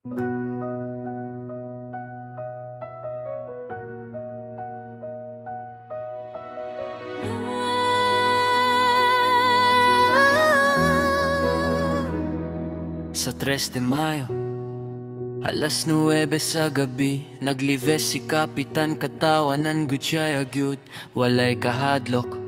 Sa 3 de Mayo, alas 9 sa gabi, naglives si Kapitan katawanan gudyay agyud. Walay kahadlok,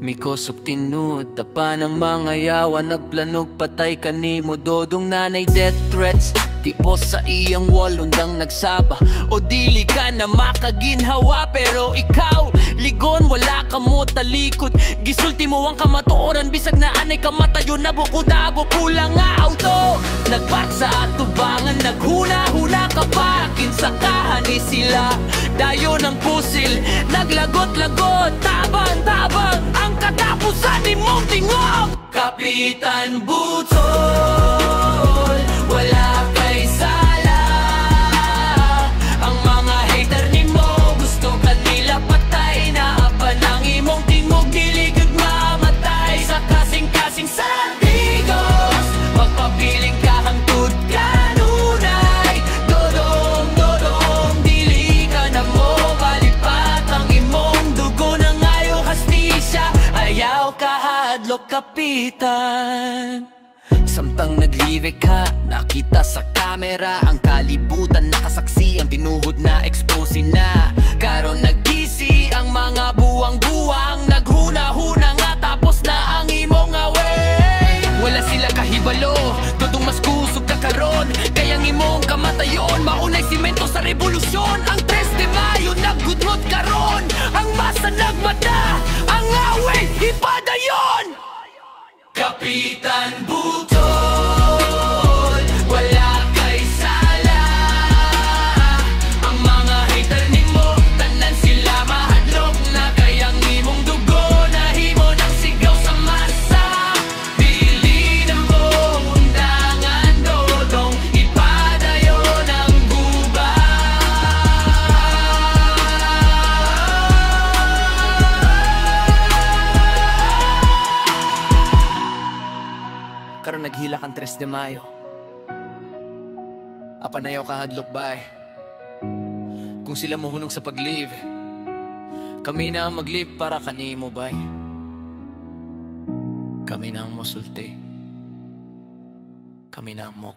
mikosok tinud, tapa ng mga yawa, nagplanog patay kanimo. Dodong nanay death threats, tipo sa iyang wall, undang nagsaba. O dili ka na makaginhawa, pero ikaw ligon, wala ka mo talikod. Gisulti mo ang kamatuoran, bisag na anay kamatayo na bukod-abo, kulang nga auto. Nagpark sa atubangan, naghuna-huna ka pa, kinsakahan ni sila. Dayo ng pusil, naglagot-lagot, tabang-tabang ang katapusan ni mong tingog. Kapitan Butol, wala kay sala. Ang mga hater ni mo, gusto ka nila patay. Naapan ang imong tingog, diligod mamatay. Sa kasing-kasing sandigos, magpapiling ka hangtod kanunay. Dodong, dili ka na mo malipat. Ang imong dugo na ngayo hastisya, ayaw kahadlok kapitan. Samtang naglive ka, nakita sa kamera ang kalibutan, nakasaksi ang tinuhod na expose na. Karon nagisi ang mga buwang-buwang, naghuna-huna nga tapos na ang imong away. Wala sila kahibalo, dodong mas kusog ka karon, kayang imong kamatayon maunay simento sa revolusyon. Ang 3 de Mayo naggudrot karon, ang masa nagmata, ang away ipadayon. Kapitan Butol, wala kay sala. Ang mga hater ni mo, tanan sila mahadlok na. Kayang imong dugo na himo ng sigaw sa masa. Dili na mo undangan, dodong ipadayon ang gubat. Karon naghila kang 3 de Mayo, apanayaw kahadlok bay. Kung sila mohunong sa pag-live, kami na ang mag-live para kanimo bay. Kami na ang mosulti, kami na ang mo